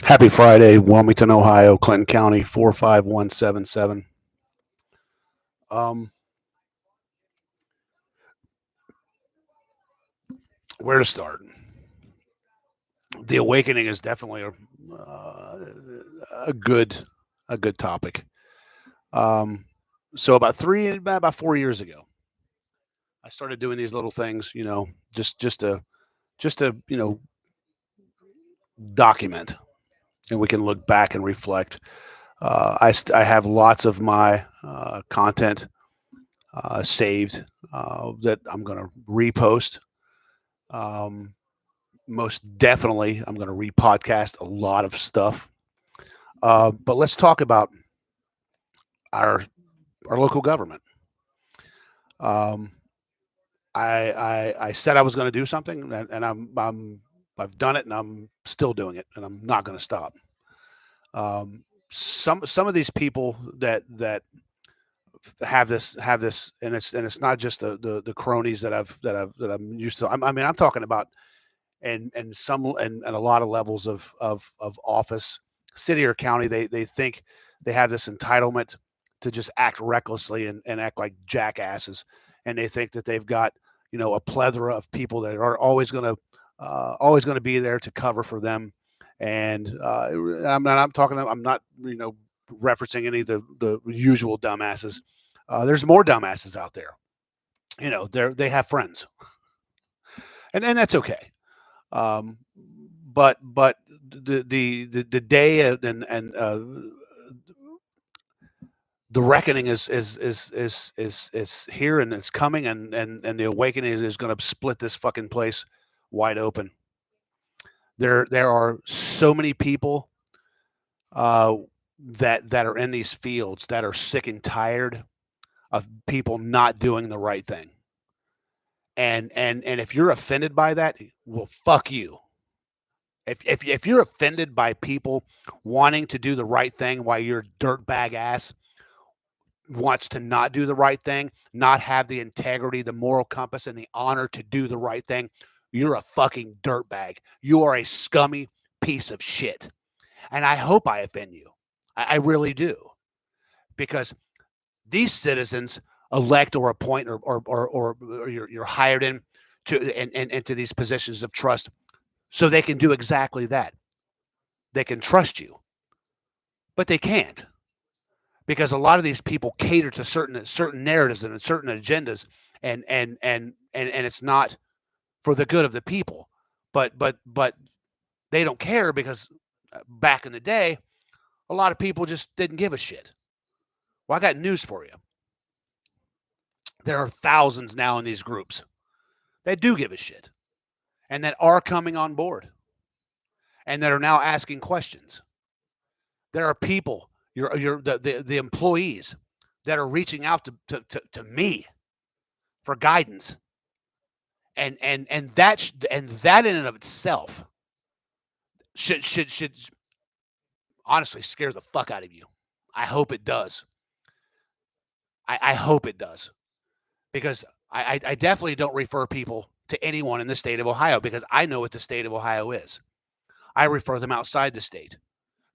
Happy Friday, Wilmington, Ohio, Clinton County, 45177. Um, where to start? The awakening is definitely a good a good topic. Um, so about 4 years ago, I started doing these little things, just to document, and we can look back and reflect. I have lots of my content saved that I'm going to repost. Um, Most definitely, I'm going to repodcast a lot of stuff. But let's talk about our our local government. Um, I said I was going to do something, and I've done it, and I'm still doing it, and I'm not going to stop. Um, some of these people that have this, and it's not just the cronies that I'm used to. I'm talking about and a lot of levels of office, city or county. They think they have this entitlement to just act recklessly and act like jackasses, and they think that they've got a plethora of people that are always going to be there to cover for them. And I'm not referencing any of the usual dumbasses. There's more dumbasses out there. They have friends, and that's okay. Um, but the day and the reckoning is here, and it's coming, and the awakening is going to split this fucking place wide open. There are so many people uh, that are in these fields that are sick and tired of people not doing the right thing. And if you're offended by that, well, fuck you. If you're offended by people wanting to do the right thing while your dirtbag ass wants to not do the right thing, not have the integrity, the moral compass, and the honor to do the right thing, you're a fucking dirtbag. You are a scummy piece of shit. And I hope I offend you. I really do. Because these citizens elect or appoint or you're hired in into these positions of trust so they can do exactly that. They can trust you, but they can't, because a lot of these people cater to certain narratives and certain agendas, and it's not for the good of the people. But they don't care, because back in the day, a lot of people just didn't give a shit. Well, I got news for you. There are thousands now in these groups that do give a shit, and that are coming on board, and that are now asking questions. There are people, the employees, that are reaching out to me for guidance, and that in and of itself should honestly scare the fuck out of you. I hope it does. I hope it does, because I definitely don't refer people to anyone in the state of Ohio, because I know what the state of Ohio is. I refer them outside the state.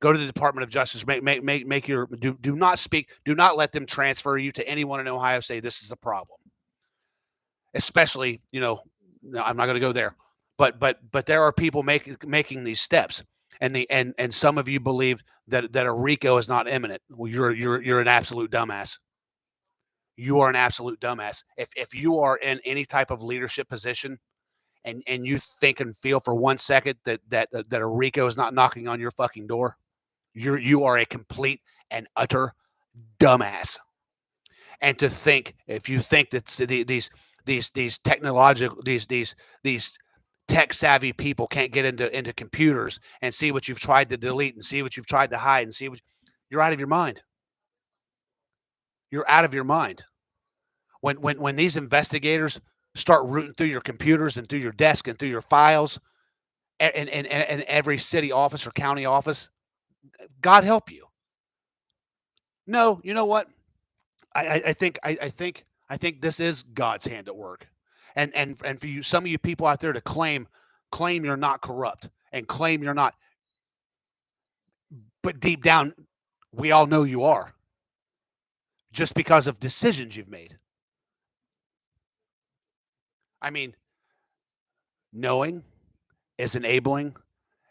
Go to the Department of Justice. Make your do not speak. Do not let them transfer you to anyone in Ohio. Say this is a problem, especially no, I'm not going to go there. But there are people making these steps, and some of you believe that a RICO is not imminent. Well, you're an absolute dumbass. You are an absolute dumbass. If you are in any type of leadership position, and you think and feel for 1 second that a RICO is not knocking on your fucking door, you are a complete and utter dumbass. And to think, if you think that these technological these tech savvy people can't get into computers and see what you've tried to delete and see what you've tried to hide and see what, you're out of your mind. You're out of your mind. When these investigators start rooting through your computers and through your desk and through your files, and every city office or county office, God help you. No, you know what? I think this is God's hand at work, and for you, some of you people out there to claim you're not corrupt and claim you're not. but deep down, we all know you are, just because of decisions you've made. I mean, knowing is enabling,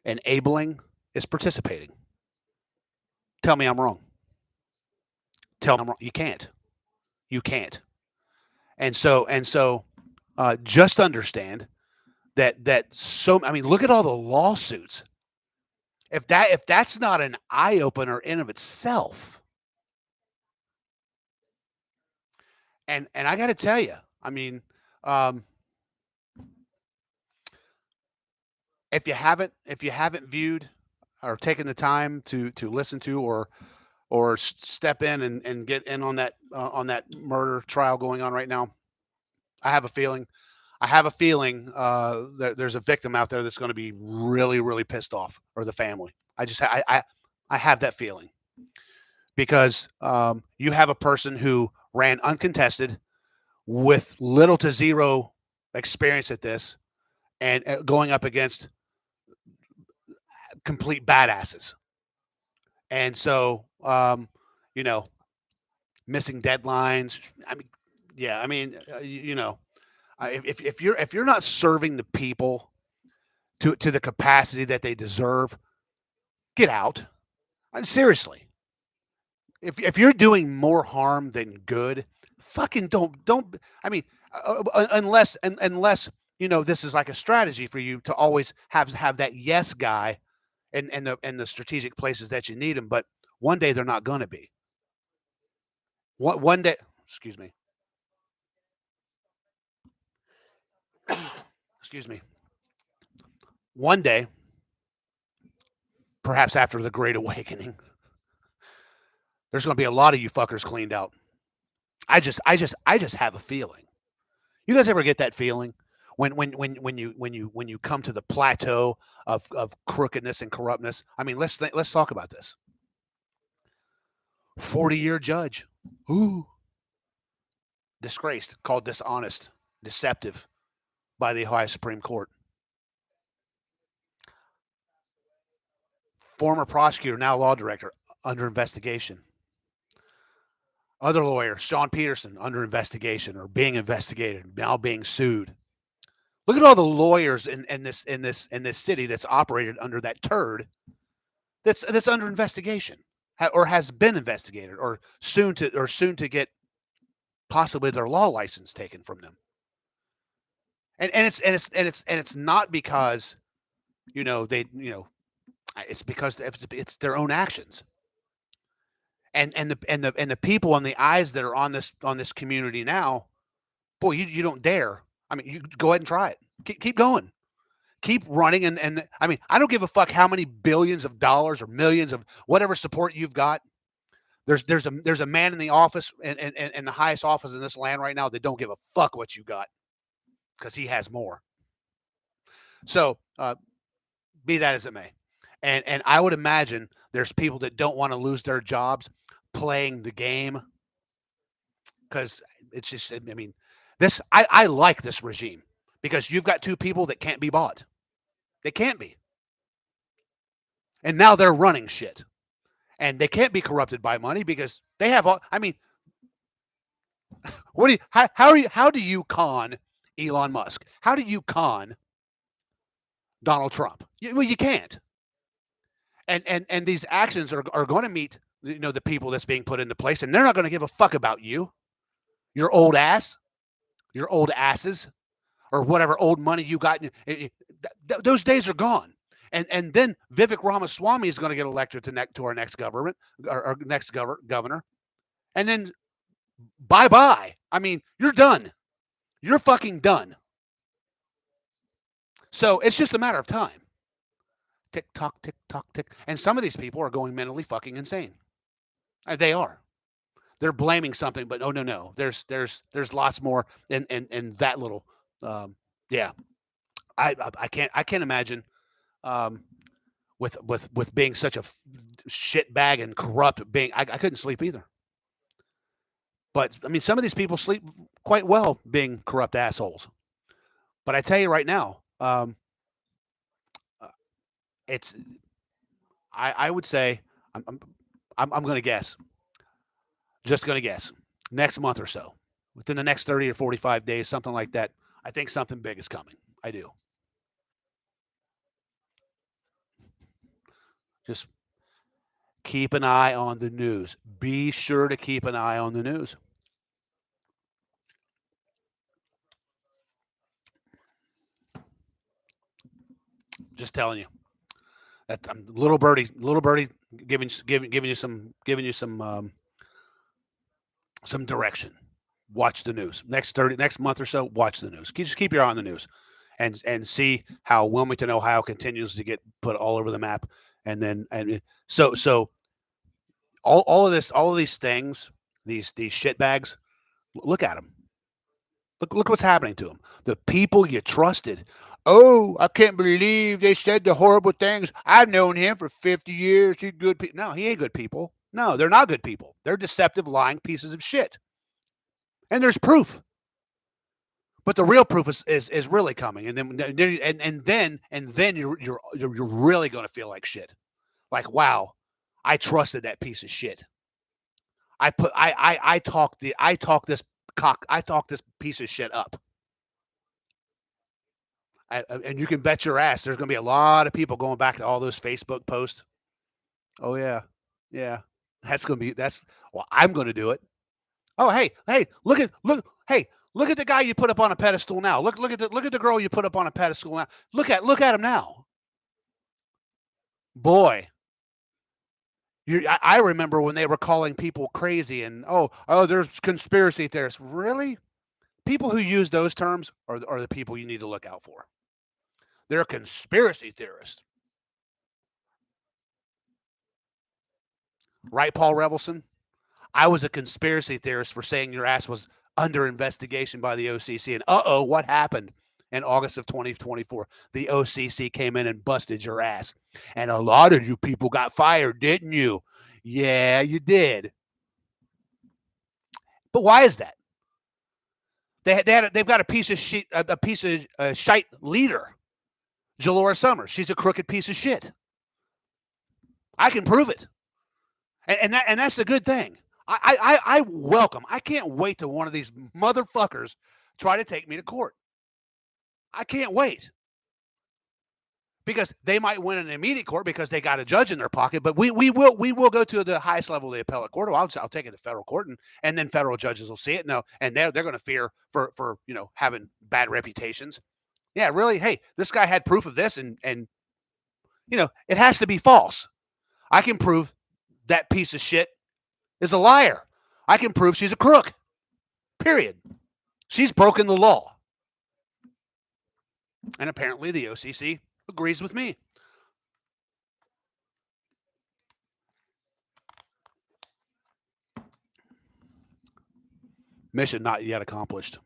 enabling is participating. Tell me I'm wrong. Tell me I'm wrong. You can't. You can't. And so, just understand that. So I mean, look at all the lawsuits. If that's not an eye opener in of itself, and I got to tell you, I mean, um, if you haven't viewed or taken the time to listen to or step in and get in on that murder trial going on right now, I have a feeling that there's a victim out there that's going to be really, really pissed off, or the family. I have that feeling because you have a person who ran uncontested with little to zero experience at this, and going up against complete badasses. And so, you know, missing deadlines. I mean, yeah, I mean, if you're not serving the people to the capacity that they deserve, get out. Seriously, if you're doing more harm than good, fucking don't. I mean, unless this is like a strategy for you to always have that yes guy and the strategic places that you need them. But one day they're not going to be. One day, excuse me, excuse me. One day, perhaps after the Great Awakening, there's going to be a lot of you fuckers cleaned out. I just have a feeling. You guys ever get that feeling when you come to the plateau of crookedness and corruptness? I mean, let's talk about this. 40-year judge, ooh, disgraced, called dishonest, deceptive by the Ohio Supreme Court. Former prosecutor, now law director, under investigation. Other lawyer, Sean Peterson, under investigation or being investigated, now being sued. Look at all the lawyers in this city that's operated under that turd that's under investigation, or has been investigated, or soon to get possibly their law license taken from them. And it's not because they it's because it's their own actions. And the people and the eyes that are on this community now, boy, you don't dare. I mean, you go ahead and try it. Keep going. Keep running. And I mean, I don't give a fuck how many billions of dollars or millions of whatever support you've got. There's a man in the office and the highest office in this land right now that don't give a fuck what you got, because he has more. So be that as it may, and I would imagine there's people that don't want to lose their jobs playing the game, because it's just, I mean, I like this regime because you've got two people that can't be bought. They can't be. And now they're running shit. And they can't be corrupted by money because they have all, I mean, how do you con Elon Musk? How do you con Donald Trump? Well, you can't. And these actions are going to meet the people that's being put into place, and they're not going to give a fuck about you, your old ass, your old asses, or whatever old money you got. Those days are gone. And then Vivek Ramaswamy is going to get elected to our next government, or next governor, and then bye bye. I mean, you're done. You're fucking done. So it's just a matter of time. Tick tock, tick tock, tick. And some of these people are going mentally fucking insane. They are. They're blaming something, but oh no. There's lots more in that little. Yeah, I can't imagine. With being such a shit bag and corrupt, being I couldn't sleep either. But I mean, some of these people sleep quite well being corrupt assholes. But I tell you right now, it's I would say I'm going to guess. Just going to guess. Next month or so, within the next 30 or 45 days, something like that. I think something big is coming. I do. Just keep an eye on the news. Be sure to keep an eye on the news. Just telling you. That little birdie, giving you some direction. Watch the news. Next month or so, watch the news. Just keep your eye on the news, and see how Wilmington, Ohio, continues to get put all over the map. And then so all of these things, these shit bags. Look at them. Look what's happening to them. The people you trusted. Oh, I can't believe they said the horrible things. I've known him for 50 years. He's good people. No, he ain't good people. No, they're not good people. They're deceptive, lying pieces of shit. And there's proof. But the real proof is really coming. And then you're really going to feel like shit. Like, wow, I trusted that piece of shit. I talked this piece of shit up. And you can bet your ass there's going to be a lot of people going back to all those Facebook posts. Oh yeah, yeah. Well, I'm going to do it. Oh hey, look at the guy you put up on a pedestal now. Look at the girl you put up on a pedestal now. Look at him now. Boy, I remember when they were calling people crazy and oh there's conspiracy theorists. Really? People who use those terms are the people you need to look out for. They're conspiracy theorists. Right, Paul Revelson? I was a conspiracy theorist for saying your ass was under investigation by the OCC. And what happened in August of 2024? The OCC came in and busted your ass. And a lot of you people got fired, didn't you? Yeah, you did. But why is that? They've got a piece of shit, shite leader, Jalora Summers. She's a crooked piece of shit. I can prove it. And that's the good thing. I welcome. I can't wait till one of these motherfuckers try to take me to court. I can't wait. Because they might win an immediate court because they got a judge in their pocket, but we will go to the highest level of the appellate court. I'll take it to federal court, and then federal judges will see it. No, and they're going to fear for having bad reputations. Yeah, really. Hey, this guy had proof of this, and it has to be false. I can prove that piece of shit is a liar. I can prove she's a crook. Period. She's broken the law. And apparently the OCC agrees with me. Mission not yet accomplished.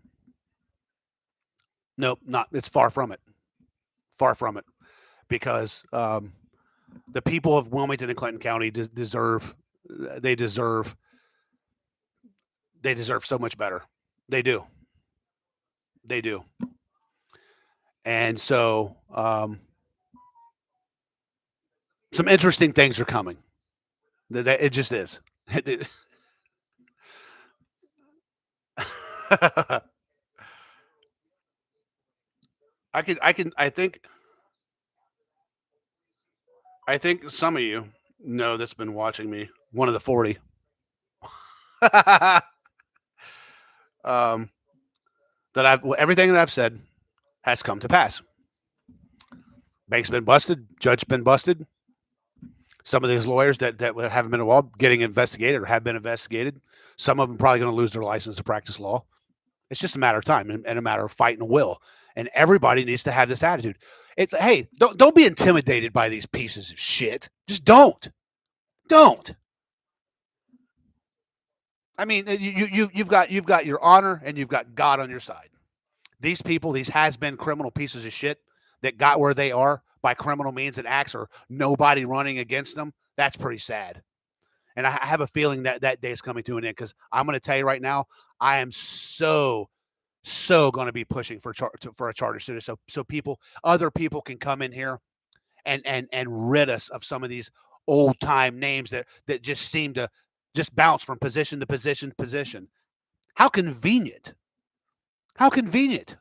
Nope, not. It's far from it. Far from it. Because the people of Wilmington and Clinton County deserve so much better. They do. They do. And so some interesting things are coming. It just is. I think some of you know that's been watching me. One of the 40. Everything that I've said has come to pass. Bank's been busted. Judge's been busted. Some of these lawyers that haven't been involved getting investigated or have been investigated. Some of them probably going to lose their license to practice law. It's just a matter of time and a matter of fight and will. And everybody needs to have this attitude. Hey, don't be intimidated by these pieces of shit. Just don't. Don't. I mean, you've got your honor and you've got God on your side. These people, these has-been criminal pieces of shit that got where they are by criminal means and acts, or nobody running against them, that's pretty sad. And I have a feeling that day is coming to an end, because I'm going to tell you right now, I am so going to be pushing for a charter city, so other people can come in here and rid us of some of these old time names that just seem to just bounce from position to position to position. How convenient. How convenient.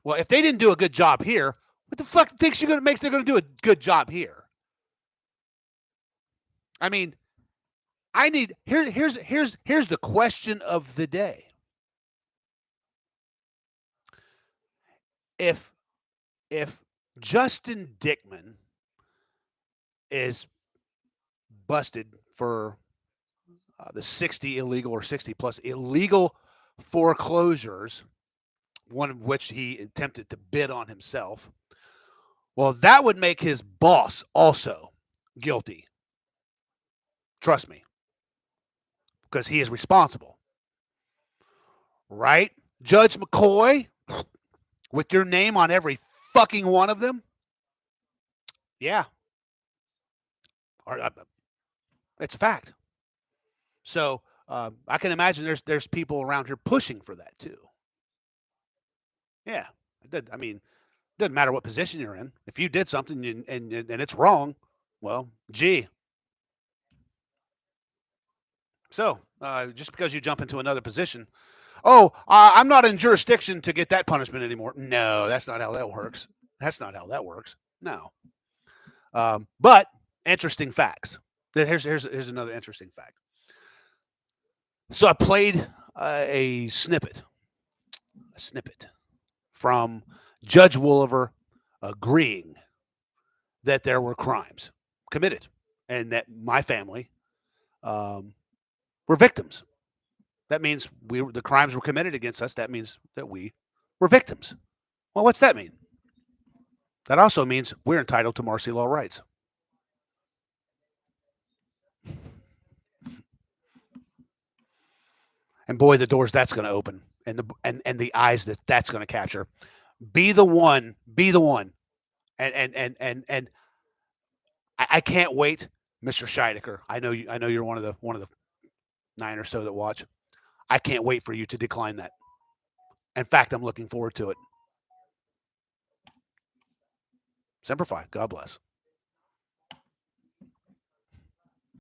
Well, if they didn't do a good job here, what the fuck thinks you're gonna make they're gonna do a good job here? I mean, I need here's the question of the day. If Justin Dickman is busted for the 60 illegal or 60 plus illegal foreclosures, one of which he attempted to bid on himself, well, that would make his boss also guilty. Trust me, because he is responsible. Right? Judge McCoy, with your name on every fucking one of them? Yeah. It's a fact. So I can imagine there's people around here pushing for that too. Yeah. I mean, it doesn't matter what position you're in. If you did something and it's wrong, well, gee. So just because you jump into another position, I'm not in jurisdiction to get that punishment anymore. No, that's not how that works. That's not how that works. No. But interesting facts. Here's another interesting fact. So I played a snippet from Judge Woolever agreeing that there were crimes committed and that my family were victims. That means the crimes were committed against us. That means that we were victims. Well, what's that mean? That also means we're entitled to martial law rights. And boy, the doors that's going to open, and the eyes that's going to capture. Be the one, and I can't wait, Mr. Scheidecker. I know you're one of the 9 or so that watch. I can't wait for you to decline that. In fact, I'm looking forward to it. Semper Fi. God bless.